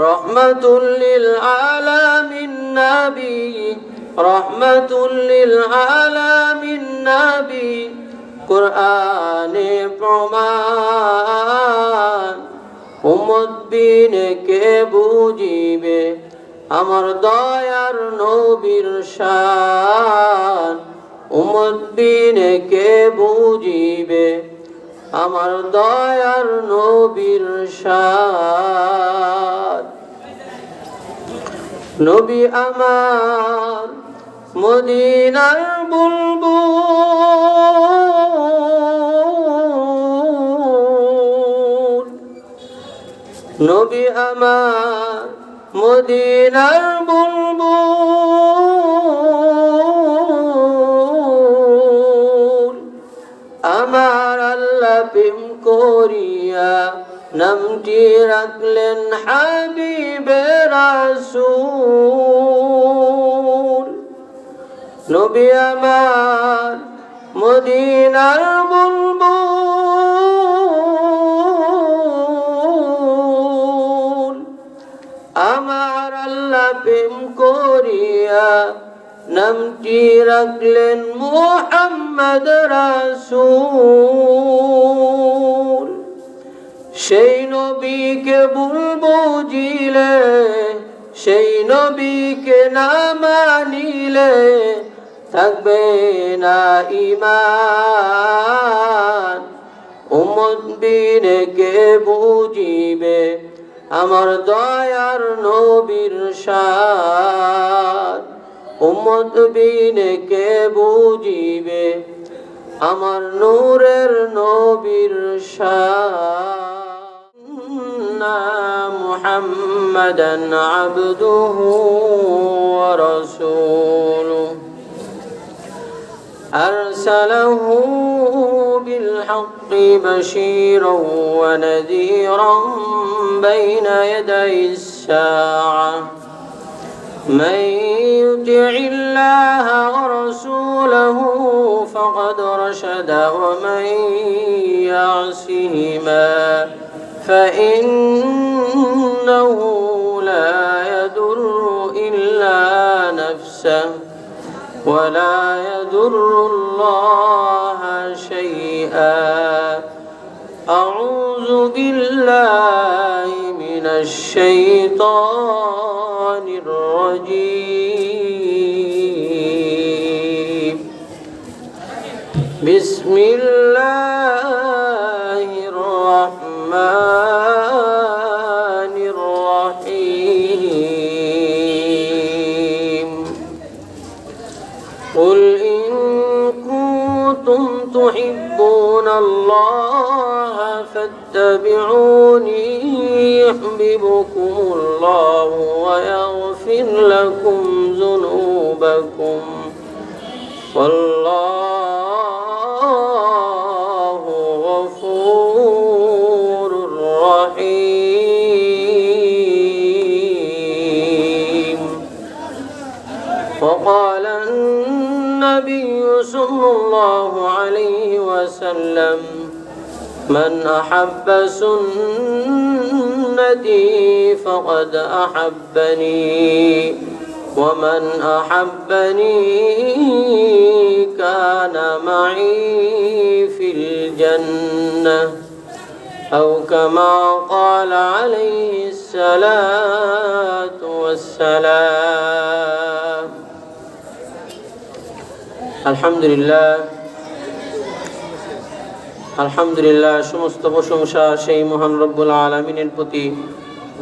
রহমাতুল লিল আলামিন নবী, রহমাতুল লিল আলামিন নবী, কুরআনে প্রমাণ। উম্মত বিনে কে বুঝিবে আমার দয়ার নবীর শান। উম্মত বিনে কে বুঝিবে আমার দয়ার নবীর শান। নবী আমার মদিনার বুলবুল, নবী আমার মদিনার বুলবুল। আমার আল্লাহ প্রেম করিয়া নামটি রাখলেন হাবিবে রাসূল। নবী আমার মদিনার বুলবুল। আমার আল্লাহ প্রেম করিয়া নামটি রাখলেন মুহাম্মদ রাসূল। সেই নবীকে ভুল বুঝিলে, সেই নবীকে না মানিলে থাকবে না ঈমান। উম্মত বিনে কে বুঝিবে আমার দয়ার নবীর শান। উম্মত বিনে কে বুঝিবে আমার নূরের নবীর শান। মুহাম্মাদান আবদুহু ওয়া রাসূলুহু আরসালাহু বিল হাক্কি বাশীরান ওয়া নাযীরান বাইনা ইয়াদাইস সাআহ। من يطع الله ورسوله فقد رشد ومن يعصهما فإنه لا يضر إلا نفسه ولا يضر الله شيئا. أعوذ بالله من الشيطان الرجيم. بسم الله الرحمن الرحيم. قل إن كنتم تحبون الله فاتبعوني يحببكم الله ويغفر لكم ذنوبكم والله غفور رحيم. وقال النبي صلى الله عليه وسلم من أحب سنتي فقد أحبني ومن أحبني كان معي في الجنة أو كما قال عليه الصلاة والسلام. الحمد لله আলহামদুলিল্লাহ, সমস্ত প্রশংসা সেই মহান রব্বুল আলামিনের প্রতি,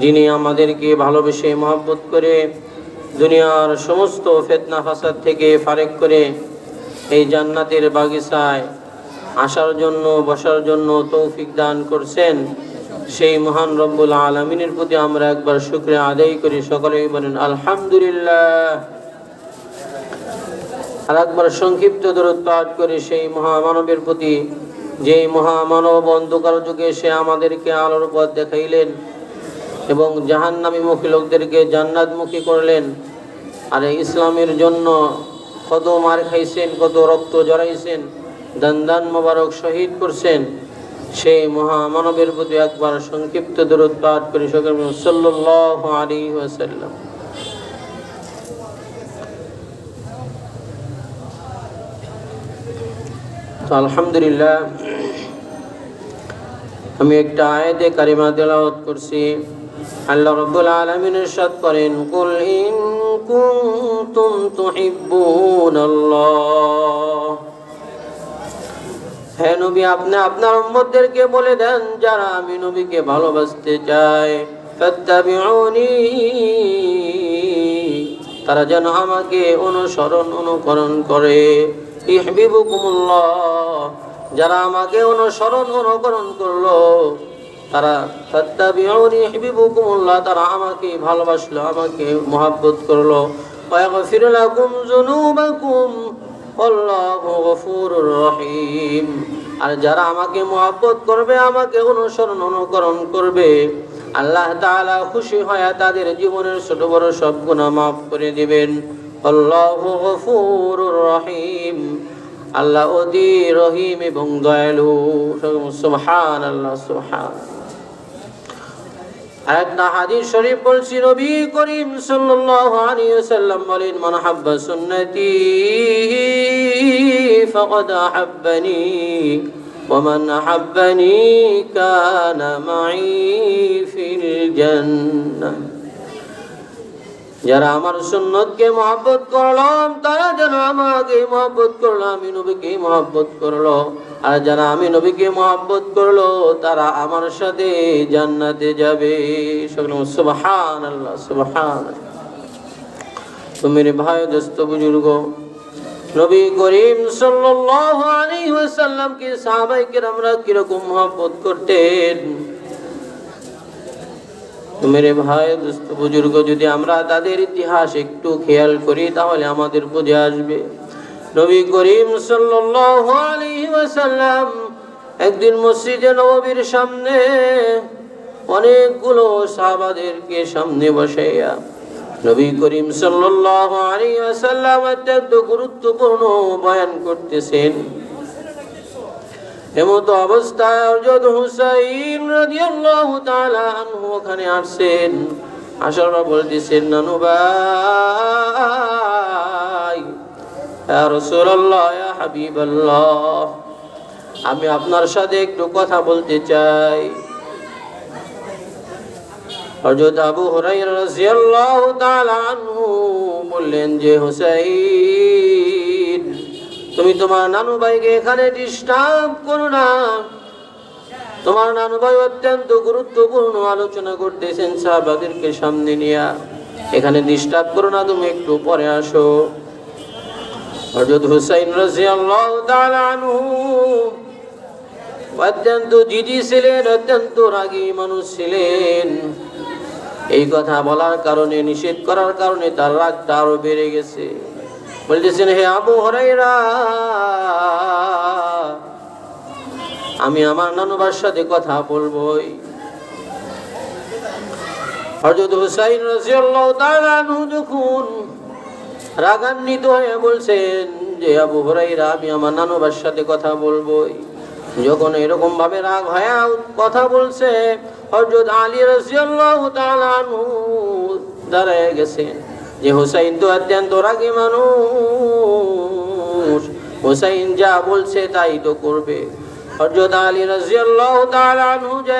যিনি আমাদেরকে ভালোবেসে মহব্বত করে দুনিয়ার সমস্ত ফিতনা ফাসাদ থেকে ফারেক করে এই জান্নাতের বাগিচায় আসার জন্য বসার জন্য তৌফিক দান করছেন। সেই মহান রব্বুল আলামিনের প্রতি আমরা একবার শুকরিয়া আদায় করি। সকলেই বলেন আলহামদুলিল্লাহ। আর একবার সংক্ষিপ্ত দরুদ পাঠ করি সেই মহামানবের প্রতি, যে মহামানব অন্ধকার যুগে সে আমাদেরকে আলোর পথ দেখাইলেন এবং জাহান্নামী মুখী লোকদেরকে জান্নাতমুখী করলেন। আর ইসলামের জন্য কত মার খাইছেন, কত রক্ত জড়াইছেন, দান মোবারক শহীদ করছেন। সেই মহামানবের প্রতি একবার সংক্ষিপ্ত দরুদ পাঠ করি সকলে সাল্লাল্লাহু আলাইহি ওয়াসাল্লাম। তো আলহামদুলিল্লাহ, আমি একটা আয়াতে কারিমা তেলাওয়াত করছি। আল্লাহ রাব্বুল আলামিন ইরশাদ করেন, কুল ইন কুনতুম তুহিব্বুনাল্লাহ, হে নবী আপনি আপনার উম্মতদেরকে বলে দেন যারা আমি নবীকে ভালোবাসতে চায়, ফাত্তাবিউনি, তারা যেন আমাকে অনুকরণ করে। ইহবিবুকুমুল্লাহ, যারা আমাকে অনুকরণ করলো তারা, ফাত্তাবিউনি ইহবিবুকুমুল্লাহ, তারা আমাকে ভালোবাসলো, আমাকে মহব্বত করলো। ওয়া ইয়াগফির লাকুম যুনুবাকুম আল্লাহু গফুরুর রহিম, আর যারা আমাকে মহব্বত করবে, আমাকে অনুকরণ করবে, আল্লাহ তাআলা খুশি হয়ে তাদের জীবনের ছোট বড় সব গুনাহ মাফ করে দিবেন। আল্লাহু গফুরুর রহিম, আল্লাহ অতি রহিম এবং দয়ালু। সুবহানাল্লাহ, সুবহানাল্লাহ। একটা হাদিস শরীফ বলছি, নবী করিম সাল্লাল্লাহু আলাইহি ওয়াসাল্লাম বলেন, মান হাব্বা সুন্নতি ফাকাদ আহাব্বানি ওয়া মান আহাব্বানি কানা মাই ফিল জান্নাহ। যারা আমার সুন্নতকে মহব্বত করলো তারা যেন আমাকে মহব্বত করলো, আমি নবীকে মহব্বত করলো, আর যারা আমি নবীকে মহব্বত করলো তারা আমার সাথে জান্নাতে যাবে। সুবহানাল্লাহ, সুবহানাল্লাহ। তো মেরে ভাই দোস্ত বুজুর্গ, নবী করিম সাল্লাল্লাহু আলাইহি ওয়াসাল্লামকে সাহাবায়ে কেরামরা কিরকম মহব্বত করতেন। মেরে ভাই দোস্ত বুজুর্গ, যদি আমরা তাদের ইতিহাস একটু খেয়াল করি তাহলে আমাদের বুঝে আসবে। নবী করিম সাল্লাল্লাহু আলাইহি ওয়াসাল্লাম একদিন মসজিদে নববীর সামনে অনেকগুলো সাহাবাদেরকে সামনে বসাইয়া নবী করিম সাল্লাল্লাহু আলাইহি ওয়াসাল্লাম অত্যন্ত গুরুত্বপূর্ণ বয়ান করতেছেন। এমত অবস্থায় হযরত হুসাইন রাদিয়াল্লাহু তাআলা আনহু ওখানে আসছেন। আসার পর বলতেছেন, নানু ভাই, ইয়া রাসূলুল্লাহ, ইয়া হাবিবাল্লাহ, আমি আপনার সাথে একটু কথা বলতে চাই। হযরত আবু হুরায়রা রাদিয়াল্লাহু তাআলা আনহু বললেন যে, হুসাইন, তুমি তোমার নানু ভাইকে এখানে ডিস্টার্ব করো না। তোমার নানু ভাই অত্যন্ত গুরুত্বপূর্ণ আলোচনা করতেছেন সাহাবাদেরকে সামনে নিয়ে, এখানে ডিস্টার্ব করো না, তুমি একটু পরে আসো। হযরত হুসাইন রাদিয়াল্লাহু তাআলা আনহু অত্যন্ত জিদি ছিলেন, অত্যন্ত রাগী মানুষ ছিলেন। এই কথা বলার কারণে, নিষেধ করার কারণে তার রাগটা আরো বেড়ে গেছে। বলতেছেন, হে আবু হুরায়রা, আমি আমার নানুবার সাথে কথা বলবোই। হযরত হুসাইন রাদিয়াল্লাহু তাআলা আনহু যখন রাগান্বিত হয়ে বলছেন যে, আবু হুরায়রা, আমি আমার নানুবার সাথে কথা বলবোই। যখন এরকম ভাবে রাগ হয়ে কথা বলছে, হযরত আলী রাদিয়াল্লাহু তাআলা আনহু দাঁড়ায় গেছেন যে, হুসাইন তো অত্যন্ত রাগী মানুষ, হুসাইন যা বলছে তাই তো করবে। হযরত আলী রাদিয়াল্লাহু তাআলা আনহু যা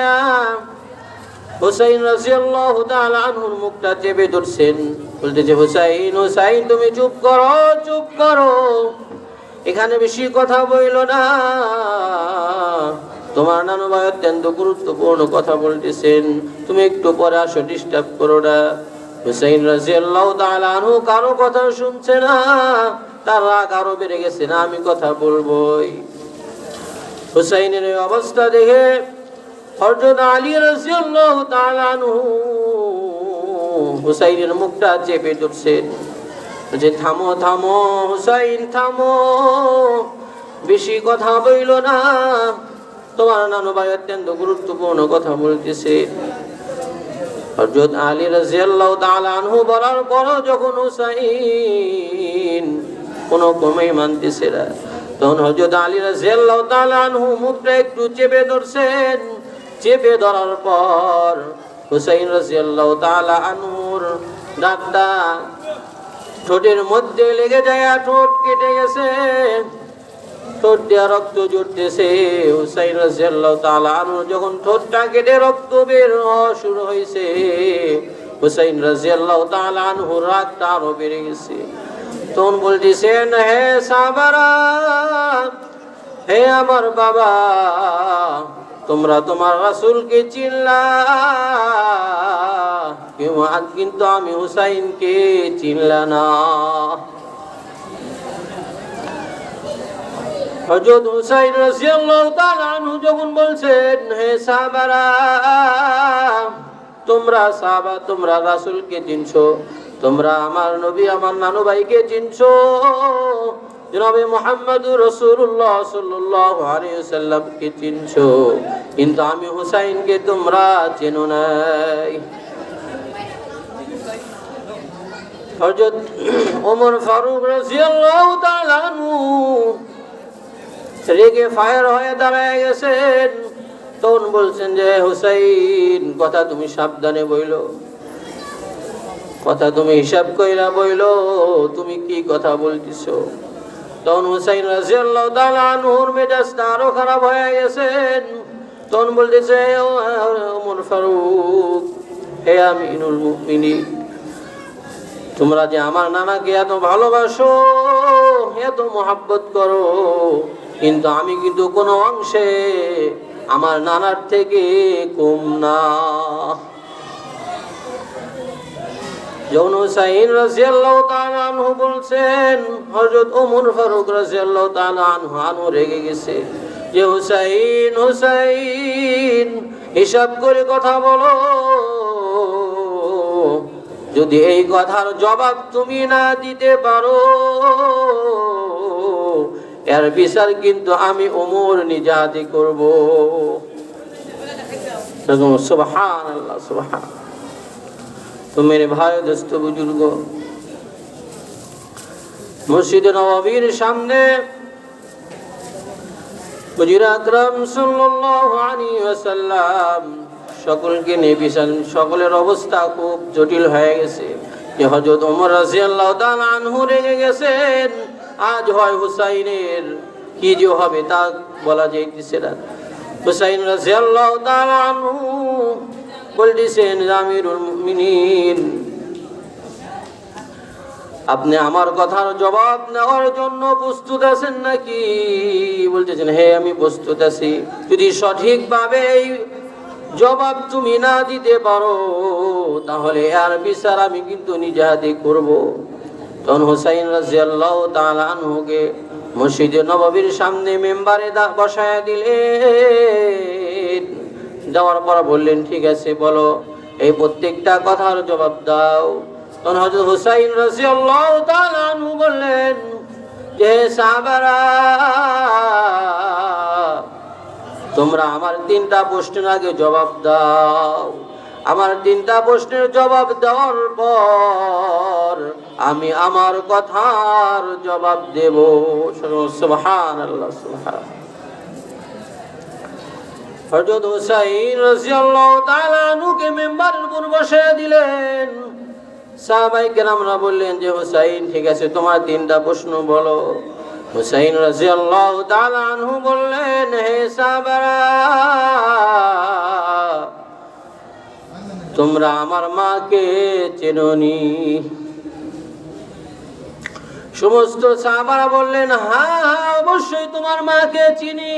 হুসাইন রাদিয়াল্লাহু তাআলা আনহুর মুখটা চেপে ধরছেন, বলতেছে, হুসাইন, হুসাইন, তুমি চুপ করো, চুপ করো, এখানে বেশি কথা বইলো না। তোমার নানু ভাই অত্যন্ত গুরুত্বপূর্ণ কথা বলতেছেন, তুমি একটু পরে আসো, ডিস্টার্ব করো না। হুসাইন রাদিয়াল্লাহু তাআলা আনহু কারো কথা শুনছে না, তার রাগ আরো বেড়ে গেছে, না আমি কথা বলবোই। হুসাইনের এই অবস্থা দেখে হযরত আলী রাদিয়াল্লাহু তাআলা আনহু হুসাইনের মুখটা চেপে ধরছেন, যে থামো থামো হুসাইন, থামো, বেশি কথা বইলো না, তোমার নানু ভাই অত্যন্ত গুরুত্বপূর্ণ কথা বলতেছে। হযরত আলী রাদিয়াল্লাহু তাআলা আনহু বলার পর যখন হুসাইন কোনো কমেই মানতেছে না, তখন হযরত আলী রাদিয়াল্লাহু তাআলা আনহু মুখটা একটু চেপে ধরছেন। চেপে ধরার পর হুসাইন রাদিয়াল্লাহু তাআলা আনহুর দাঁতটা ঠোঁটের মধ্যে লেগে যায়, ঠোঁট কেটে গেছে, ঠোঁট দিয়ে রক্ত জড়তেছে। হুসাইন রাদিয়াল্লাহু তাআলা আনহু যখন ঠোঁটটা কেটে রক্ত বের হওয়া শুরু হয়েছে, হুসাইন রাদিয়াল্লাহু তাআলা আনহু রাগটা আরো বেড়ে গেছে। তখন বলতেছেন, হে সাহাবারা, হে আমার বাবা, তোমরা তোমার রাসূলকে চিনলা, কিন্তু আমি হুসাইনকে চিনলা না। হযরত হুসাইন রাদিয়াল্লাহু তাআলা আনহু যখন বলছেন, হে সাহাবারা, তোমরা সাহাবা, তোমরা রাসূলকে চিনছো, তোমরা আমার নবী, আমার নানু ভাইকে চিনছো, জনাবে মুহাম্মদুর রাসূলুল্লাহ সাল্লাল্লাহু আলাইহি ওয়াসাল্লামকে চিনছো, কিন্তু আমি হুসাইনকে তোমরা চেনো নাই। হযরত ওমর ফারুক রাদিয়াল্লাহু তাআলা আনহু রেগে ফায়ার হয়ে দাঁড়ায় গেছেন। তখন বলছেন যে, হুসাইন, কথা তুমি সাবধানে বইলো, কথা তুমি হিসাব কইরা বইলো, তুমি কি কথা বলতেছো। তখন হুসাইন রাদিয়াল্লাহু তাআলা আনহুর মেজাজটা আরো খারাপ হয়ে গেছেন। তখন বলতেছে, ওমর ফারুক, হে আমিনুল মুমিনিন, তোমরা যে আমার নানাকে এত ভালোবাসো, এত মহব্বত করো, কিন্তু আমি কিন্তু কোনো অংশে আমার নানার থেকে কম না। যখন হুসাইন রাদিয়াল্লাহু তাআলা আনহু বলছেন, হযরত ওমর ফারুক রাদিয়াল্লাহু তাআলা আনহু রেগে গেছে যে, হুসাইন, হুসাইন, হিসাব করে কথা বলো, যদি এই কথার জবাব তুমি না দিতে পারো, এর বিচার কিন্তু আমি ওমর নিজে করব। সুবহানাল্লাহ, সুবহানাল্লাহ। তো মেরে ভাই, দোস্ত, বুজুর্গ, মসজিদে নববীর সামনে হুজুর আকরাম সাল্লাল্লাহু আলাইহি ওয়াসাল্লাম সকলকে নিয়ে বিশাল, সকলের অবস্থা খুব জটিল হয়ে গেছে। যে হযরত ওমর রাদিয়াল্লাহু তাআলা আনহু রেগে গেছেন, আজ হয় হুসাইনের কি যে হবে তা বলা যাইতেছে না। হুসাইন রাদিয়াল্লাহু তাআলা আনহু বলতেছেন, আমিরুল মুমিনিন, আপনি আমার কথার জবাব নেওয়ার জন্য প্রস্তুত আছেন নাকি? বলতেছেন, হ্যাঁ, আমি প্রস্তুত আছি। যদি সঠিকভাবে এই জবাব তুমি না দিতে পারো, তাহলে আর বিচার আমি কিন্তু নিজে হাতে করব। তখন হুসাইন রাদিয়াল্লাহু তাআলা আনহুকে মসজিদে নববীর সামনে মেম্বারে বসায় দিলেন। দেওয়ার পর বললেন, ঠিক আছে, বলো, এই প্রত্যেকটা কথার জবাব দাও। তখন হযরত হুসাইন রাদিয়াল্লাহু তাআলা আনহু বললেন যে, সাহাবারা, তোমরা আমার 3টা প্রশ্নের আগে জবাব দাও। আমার 3টা প্রশ্নের জবাব দেওয়ার পর আমি আমার কথার জবাব দেব। সুবহানাল্লাহ, সুবহানাল্লাহ। হযরত হুসাইন রাদিয়াল্লাহু তাআলা আনহুকে মেম্বারের উপর বসিয়ে দিলেন। সাহাবায়ে কেরামরা বললেন যে, হুসাইন, ঠিক আছে, তোমার 3টা প্রশ্ন বলো। হুসাইন রাদিয়াল্লাহু তাআলা আনহু বললেন, হে সাহাবারা, তোমরা আমার মাকে চেনোনি? সমস্ত সাহাবারা বললেন, হ্যাঁ, হ্যাঁ, অবশ্যই তোমার মাকে চিনি।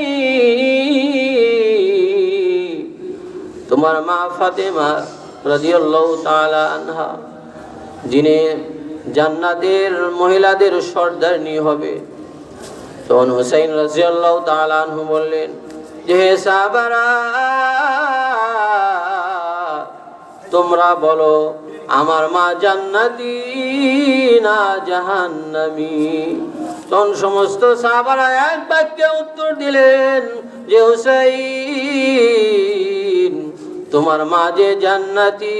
তোমার মা ফাতেমা রাদিয়াল্লাহু তাআলা আনহা, যিনি জান্নাতের মহিলাদের সর্দারনী হবে। তখন হুসাইন রাদিয়াল্লাহু তাআলা আনহু বললেন যে, হে সাহাবারা, তোমরা বলো, আমার মা জান্নাতি না জাহান্নামী? তখন সমস্ত সাহাবারা এক বাক্যে উত্তর দিলেন যে, হুসাইন, তোমার মা যে জান্নাতি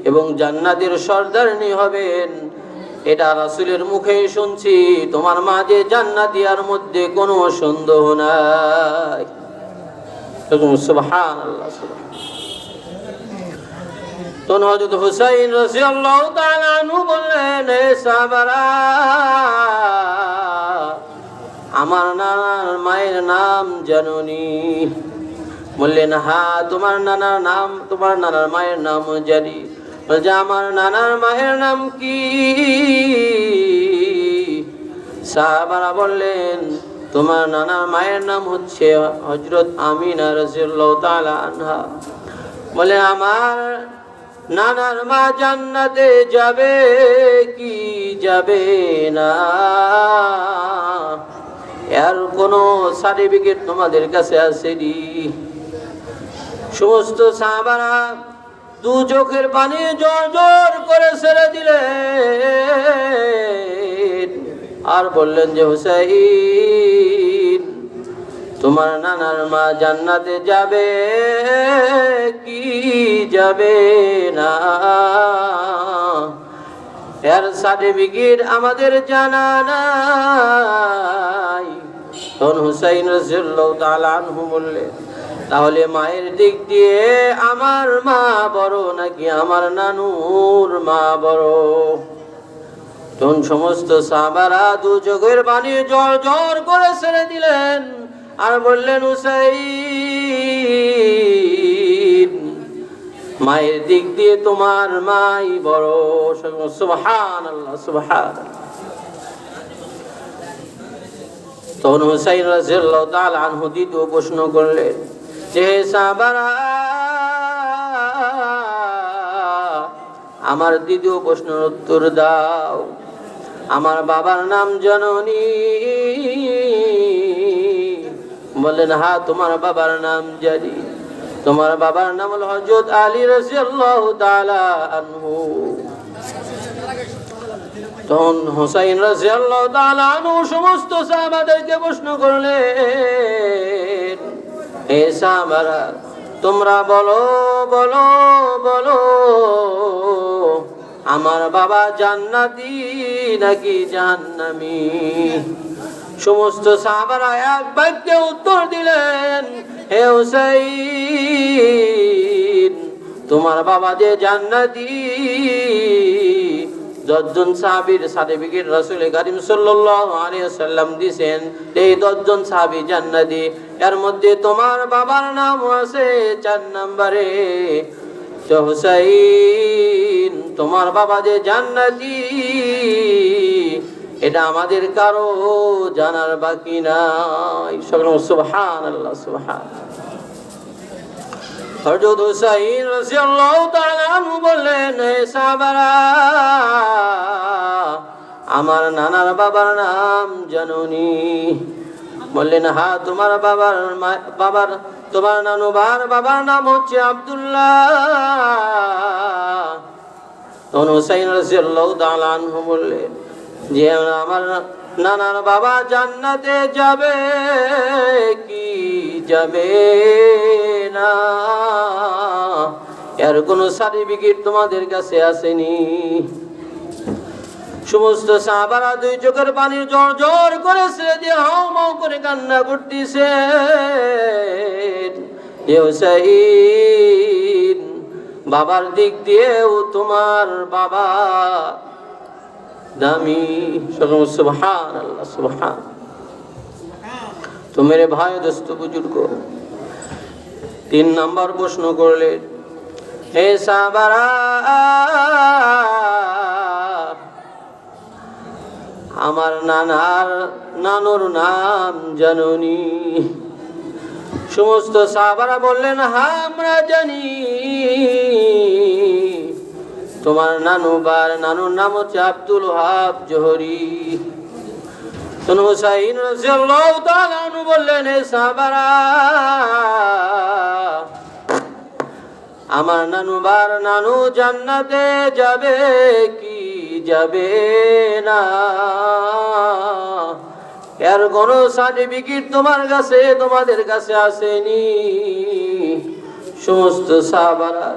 এবং জান্নাতের সর্দারনী হবেন, এটা রাসূলের মুখে শুনছি, তোমার মা যে জান্নাতি আর মধ্যে কোনো সন্দেহ নাই। সুবহানাল্লাহ। তো হযরত হুসাইন রাদিয়াল্লাহু তাআলা আনহু বললেন, হে সাহাবারা, আমার নানার মায়ের নাম জানোনি? বললেন, হ্যাঁ, তোমার নানার মায়ের নাম জানি। বলছে, আমার নানার মায়ের নাম কি? সাহাবারা বললেন, তোমার নানার মায়ের নাম হচ্ছে হযরত আমিনা রাদিয়াল্লাহু তাআলা আনহা। বলে, আমার নানার মা জান্নাতে যাবে কি যাবে না, এর কোনো সার্টিফিকেট তোমাদের কাছে আসেনি? সমস্ত সাহাবারা দু চোখের পানি জোর জোর করে ছেড়ে দিলেন আর বললেন যে, হুসাইন, তোমার নানার মা জান্নাতে যাবে কি যাবে না, এর সার্টিফিকেট আমাদের জানা নাই। তখন হুসাইন রাদিয়াল্লাহু তাআলা আনহু বললেন, তাহলে মায়ের দিক দিয়ে আমার মা বড় নাকি আমার নানুর মা বড়? তখন সমস্ত সাহাবারা দু চোখের পানি জল জল করে ছেড়ে দিলেন আর বললেন, হুসাইন, মায়ের দিক দিয়ে তোমার মাই বড়। সুবহানাল্লাহ, সুবহানাল্লাহ। তখন হুসাইন রাদিয়াল্লাহু তাআলা আনহু দ্বিতীয় প্রশ্ন করলেন যে, সাহাবারা, আমার দ্বিতীয় প্রশ্নের উত্তর দাও। আমার বাবার নাম জানোনি? বললেন, হ্যাঁ, তোমার বাবার নাম জানি। তোমার বাবার নাম হলো হযরত আলী রাদিয়াল্লাহু তাআলা আনহু। তখন হুসাইন রাদিয়াল্লাহু তাআলা আনহু সমস্ত সাহাবাদেরকে প্রশ্ন করলেন, হে সাহাবারা, তোমরা বলো বলো বলো, আমার বাবা জান্নাতি নাকি জাহান্নামী? সমস্ত সাহাবারা এক বাক্যে উত্তর দিলেন, হে হুসাইন, তোমার বাবা যে জান্নাতি। 10 জন সাহাবীর সার্টিফিকেট রাসূল কারীম সাল্লাল্লাহু আলাইহি ওয়াসাল্লাম দিয়েছেন, এই 10 জন সাহাবী জান্নাতি। এর মধ্যে তোমার বাবার নাম আছে 4 নম্বরে। তো হুসাইন, তোমার বাবা যে জান্নাতি, এটা আমাদের কারো জানার বাকি নাই। সুবহানাল্লাহ, সুবহানাল্লাহ। হযরত হুসাইন রাদিয়াল্লাহু তাআলা আনহু বললেন, হে সাহাবারা, আমার নানার বাবার নাম জানোনি? বললেন, হ্যাঁ, তোমার তোমার নানুবার বাবার নাম হচ্ছে আব্দুল্লাহ। তখন হুসাইন রাদিয়াল্লাহু তাআলা আনহু বললেন যে, আমার নানার বাবা জান্নাতে যাবে কি যাবে না, এর কোনো সার্টিফিকেট তোমাদের কাছে আসেনি? সমস্ত সাহাবারা দুই চোখের পানি জোর জোর করে ছেড়ে দিয়ে হাউ মাউ করে কান্না করতেছে। হুসাইন, বাবার দিক দিয়েও তোমার বাবা দামি। সুবহানাল্লাহ, সুবহান। তো মেরে ভাই, দোস্ত, বুজুর্গ, 3 নম্বর প্রশ্ন করলেন, হে সাহাবারা, আমার নানুর নাম জানোনি? সমস্ত সাহাবারা বললেন, হ্যাঁ, আমরা জানি। তোমার নানুর নাম হচ্ছে আব্দুল ওয়াহাব জোহরি। তখন হুসাইন রাদিয়াল্লাহু তাআলা আনহু বললেন, হে সাহাবারা, আমার নানু জান্নাতে যাবে কি যাবে না, এর কোন সার্টিফিকেট তোমাদের কাছে আসেনি? সমস্ত সাহাবারা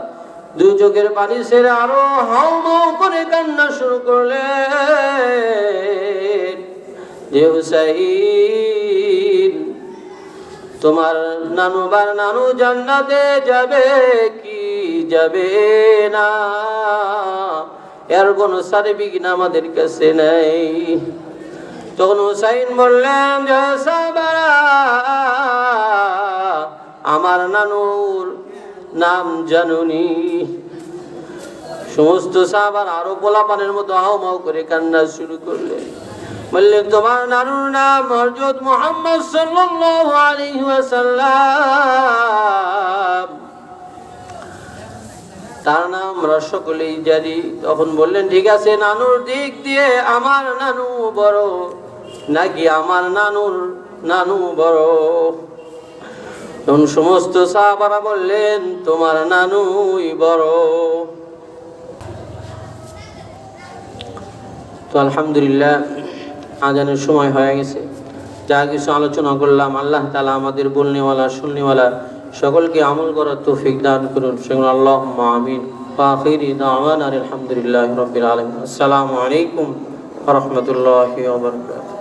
দুই চোখের পানি ছেড়ে আরো হাউ মাউ করে কান্না শুরু করলেন যে হুসাইন, তোমার নানু জান্নাতে যাবে কি যাবে না, এর কোন সার্টিফিকেট আমাদের কাছে নাই। তখন হুসাইন বললেন যে সাহাবারা, আমার নানুর নাম জানুনি? সমস্ত সাহাবার আরো পোলাপানের মতো হাউমাউ করে কান্না শুরু করলেন। বললেন তোমার নানুর নাম হযরত মুহাম্মদ সাল্লাল্লাহু আলাইহি ওয়াসাল্লাম, তার নাম আমরা সকলেই জানি। তখন বললেন ঠিক আছে, নানুর দিক দিয়ে আমার নানু বড় নাকি আমার নানু বড়? তখন সমস্ত সাহাবারা বললেন তোমার নানুই বড়। তো আলহামদুলিল্লাহ, আজানের সময় হয়ে গেছে। যা কিছু আলোচনা করলাম, আল্লাহ তাআলা আমাদের বলনেওয়ালা শুননেওয়ালা সকলকে আমল করার তৌফিক দান করুন। সেগুলো আল্লাহুম্মা আমিন। ওয়া আখিরি দাওয়ানা আলহামদুলিল্লাহি রাব্বিল আলামিন। আসসালামু আলাইকুম ওয়া রাহমাতুল্লাহি ওয়া বারাকাতুহু।